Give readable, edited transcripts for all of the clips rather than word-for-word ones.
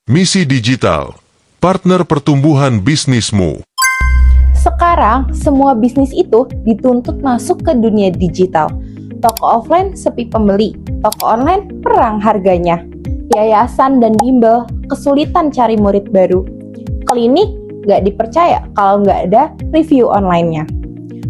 Misi Digital, partner pertumbuhan bisnismu. Sekarang, semua bisnis itu dituntut masuk ke dunia digital. Toko offline sepi pembeli, toko online perang harganya. Yayasan dan bimbel kesulitan cari murid baru. Klinik nggak dipercaya kalau nggak ada review online-nya.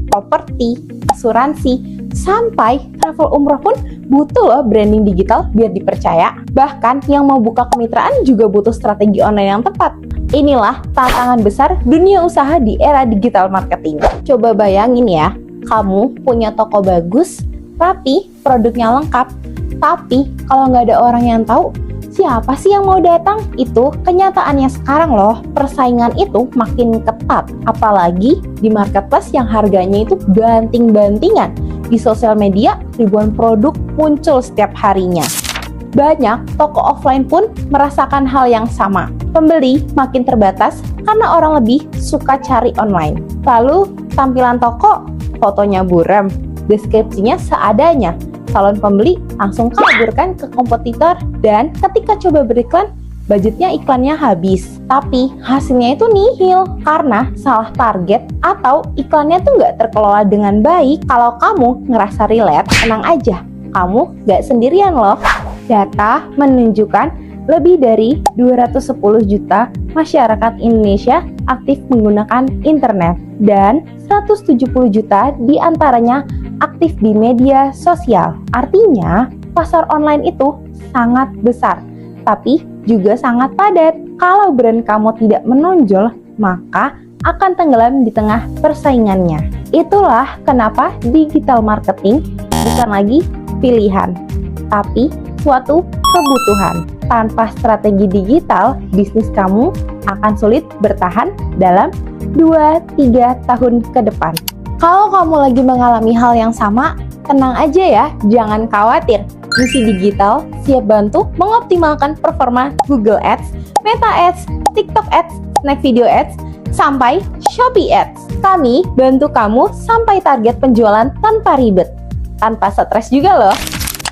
Properti, asuransi, sampai travel umroh pun butuh loh branding digital biar dipercaya. Bahkan yang mau buka kemitraan juga butuh strategi online yang tepat. Inilah tantangan besar dunia usaha di era digital marketing. Coba bayangin ya, kamu punya toko bagus, rapi, produknya lengkap. Tapi kalau nggak ada orang yang tahu, siapa sih yang mau datang? Itu kenyataannya sekarang loh. Persaingan itu makin ketat. Apalagi di marketplace yang harganya itu banting-bantingan. Di sosial media, ribuan produk muncul setiap harinya. Banyak toko offline pun merasakan hal yang sama. Pembeli makin terbatas karena orang lebih suka cari online. Lalu, tampilan toko, fotonya buram, deskripsinya seadanya. Calon pembeli langsung kabur kan ke kompetitor, dan ketika coba beriklan, budgetnya iklannya habis. Tapi hasilnya itu nihil karena salah target atau iklannya tuh nggak terkelola dengan baik. Kalau kamu ngerasa relate, tenang aja, kamu nggak sendirian loh. Data menunjukkan lebih dari 210 juta masyarakat Indonesia aktif menggunakan internet dan 170 juta diantaranya aktif di media sosial. Artinya, pasar online itu sangat besar, tapi juga sangat padat. Kalau brand kamu tidak menonjol, maka akan tenggelam di tengah persaingannya. Itulah kenapa digital marketing bukan lagi pilihan, tapi suatu kebutuhan. Tanpa strategi digital, bisnis kamu akan sulit bertahan dalam 2-3 tahun ke depan. Kalau kamu lagi mengalami hal yang sama, tenang aja ya, jangan khawatir. Misi Digital siap bantu mengoptimalkan performa Google Ads, Meta Ads, TikTok Ads, Snack Video Ads, sampai Shopee Ads. Kami bantu kamu sampai target penjualan tanpa ribet, tanpa stres juga loh.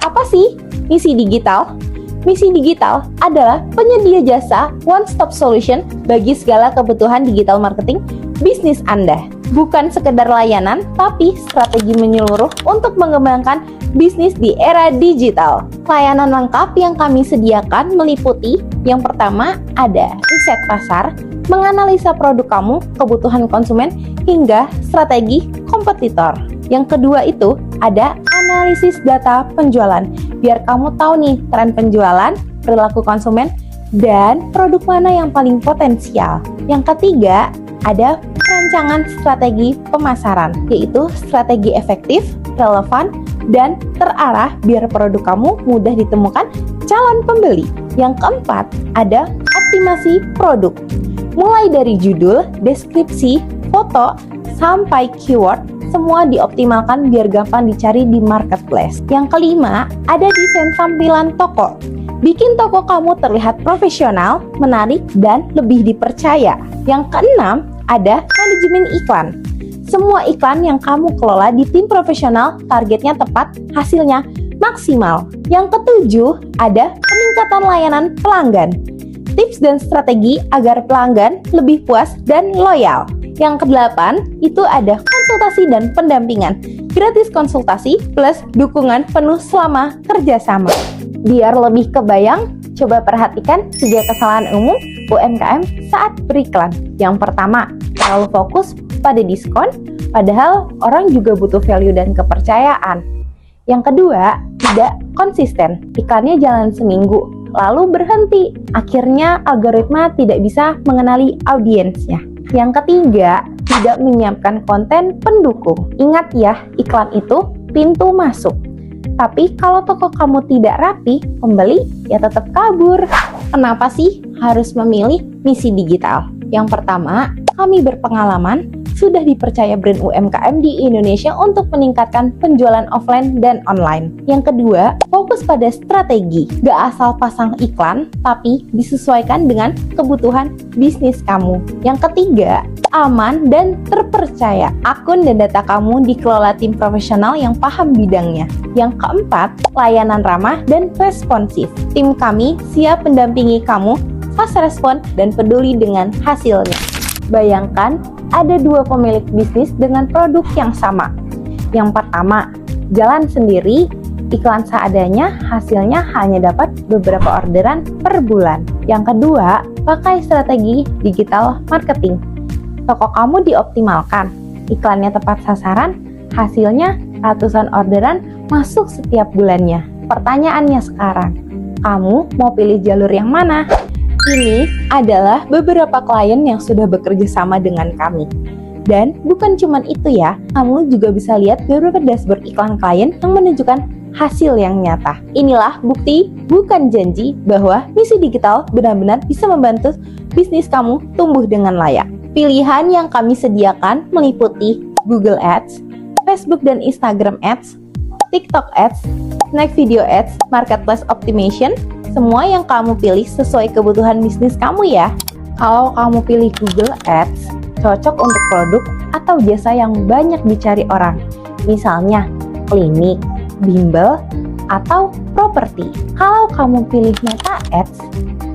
Apa sih Misi Digital? Misi Digital adalah penyedia jasa one-stop solution bagi segala kebutuhan digital marketing bisnis Anda. Bukan sekedar layanan, tapi strategi menyeluruh untuk mengembangkan bisnis di era digital. Layanan lengkap yang kami sediakan meliputi: yang pertama ada riset pasar, menganalisa produk kamu, kebutuhan konsumen, hingga strategi kompetitor. Yang kedua itu ada analisis data penjualan, biar kamu tahu nih tren penjualan, perilaku konsumen, dan produk mana yang paling potensial. Yang ketiga ada perancangan strategi pemasaran, yaitu strategi efektif, relevan, dan terarah biar produk kamu mudah ditemukan calon pembeli. Yang keempat ada optimasi produk, mulai dari judul, deskripsi, foto, sampai keyword, semua dioptimalkan biar gampang dicari di marketplace. Yang kelima, ada desain tampilan toko. Bikin toko kamu terlihat profesional, menarik, dan lebih dipercaya. Yang keenam, ada manajemen iklan. Semua iklan yang kamu kelola di tim profesional, targetnya tepat, hasilnya maksimal. Yang ketujuh, ada peningkatan layanan pelanggan. Tips dan strategi agar pelanggan lebih puas dan loyal. Yang kedelapan, itu ada konsultasi dan pendampingan. Gratis konsultasi plus dukungan penuh selama kerjasama. Biar lebih kebayang, coba perhatikan 3 kesalahan umum UMKM saat beriklan. Yang pertama, terlalu fokus pada diskon, padahal orang juga butuh value dan kepercayaan. Yang kedua, tidak konsisten. Iklannya jalan seminggu, lalu berhenti. Akhirnya algoritma tidak bisa mengenali audiensnya. Yang ketiga, tidak menyiapkan konten pendukung. Ingat ya, iklan itu pintu masuk. Tapi kalau toko kamu tidak rapi, pembeli ya tetap kabur. Kenapa sih harus memilih Misi Digital? Yang pertama, kami berpengalaman, sudah dipercaya brand UMKM di Indonesia untuk meningkatkan penjualan offline dan online. Yang kedua, fokus pada strategi. Gak asal pasang iklan, tapi disesuaikan dengan kebutuhan bisnis kamu. Yang ketiga, aman dan terpercaya. Akun dan data kamu dikelola tim profesional yang paham bidangnya. Yang keempat, layanan ramah dan responsif. Tim kami siap mendampingi kamu fast respon, dan peduli dengan hasilnya. Bayangkan ada dua pemilik bisnis dengan produk yang sama. Yang pertama, jalan sendiri, iklan seadanya, hasilnya hanya dapat beberapa orderan per bulan. Yang kedua, pakai strategi digital marketing. Toko kamu dioptimalkan, iklannya tepat sasaran, hasilnya ratusan orderan masuk setiap bulannya. Pertanyaannya sekarang, kamu mau pilih jalur yang mana? Ini adalah beberapa klien yang sudah bekerja sama dengan kami. Dan bukan cuma itu ya, kamu juga bisa lihat beberapa dashboard iklan klien yang menunjukkan hasil yang nyata. Inilah bukti, bukan janji, bahwa Misi Digital benar-benar bisa membantu bisnis kamu tumbuh dengan layak. Pilihan yang kami sediakan meliputi Google Ads, Facebook dan Instagram Ads, TikTok Ads, Snack Video Ads, Marketplace Optimization, semua yang kamu pilih sesuai kebutuhan bisnis kamu ya. Kalau kamu pilih Google Ads, cocok untuk produk atau jasa yang banyak dicari orang. Misalnya, klinik, bimbel, atau properti. Kalau kamu pilih Meta Ads,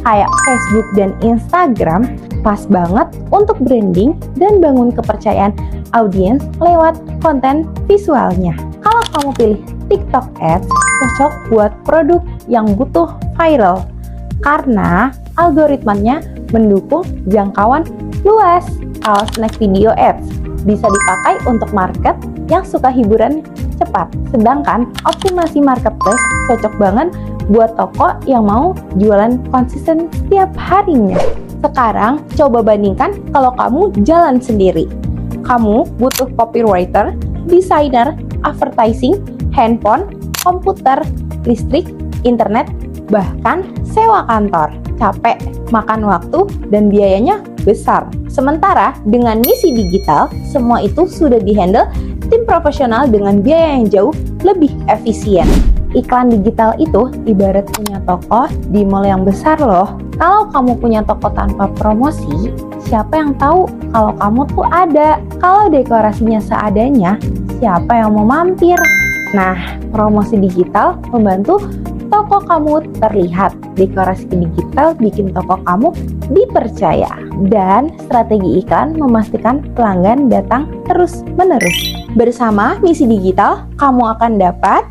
kayak Facebook dan Instagram, pas banget untuk branding dan bangun kepercayaan audiens lewat konten visualnya. Kalau kamu pilih TikTok Ads, cocok buat produk yang butuh viral karena algoritmanya mendukung jangkauan luas. Kalau Snack Video Ads bisa dipakai untuk market yang suka hiburan cepat. Sedangkan optimasi marketplace cocok banget buat toko yang mau jualan konsisten setiap harinya. Sekarang coba bandingkan kalau kamu jalan sendiri. Kamu butuh copywriter, desainer, advertising, handphone, komputer, listrik, internet, bahkan sewa kantor. Capek, makan waktu, dan biayanya besar. Sementara dengan Misi Digital, semua itu sudah dihandle tim profesional dengan biaya yang jauh lebih efisien. Iklan digital itu ibarat punya toko di mall yang besar loh. Kalau kamu punya toko tanpa promosi, siapa yang tahu kalau kamu tuh ada? Kalau dekorasinya seadanya, siapa yang mau mampir? Nah, promosi digital membantu toko kamu terlihat. Dekorasi digital bikin toko kamu dipercaya. Dan strategi iklan memastikan pelanggan datang terus-menerus. Bersama Misi Digital, kamu akan dapat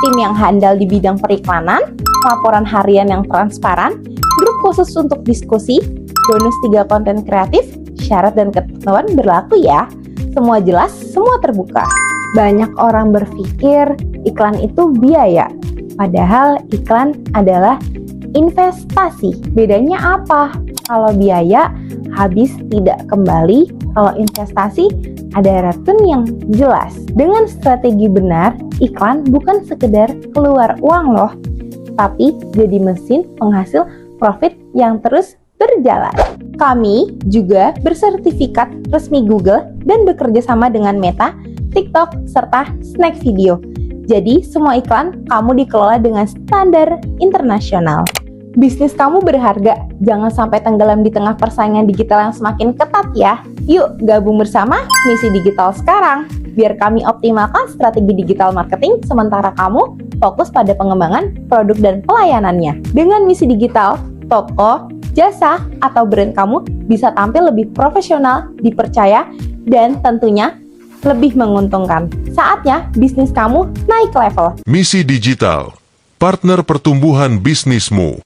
tim yang handal di bidang periklanan, laporan harian yang transparan, grup khusus untuk diskusi, bonus 3 konten kreatif, syarat dan ketentuan berlaku ya. Semua jelas, semua terbuka. Banyak orang berpikir iklan itu biaya, padahal iklan adalah investasi. Bedanya apa? Kalau biaya habis tidak kembali, kalau investasi ada return yang jelas. Dengan strategi benar, iklan bukan sekedar keluar uang loh, tapi jadi mesin penghasil profit yang terus berjalan. Kami juga bersertifikat resmi Google dan bekerja sama dengan Meta, TikTok, serta Snack Video. Jadi semua iklan kamu dikelola dengan standar internasional. Bisnis kamu berharga, jangan sampai tenggelam di tengah persaingan digital yang semakin ketat ya. Yuk gabung bersama Misi Digital sekarang, biar kami optimalkan strategi digital marketing sementara kamu fokus pada pengembangan produk dan pelayanannya. Dengan Misi Digital, toko, jasa, atau brand kamu bisa tampil lebih profesional, dipercaya, dan tentunya lebih menguntungkan. Saatnya bisnis kamu naik level. Misi Digital, partner pertumbuhan bisnismu.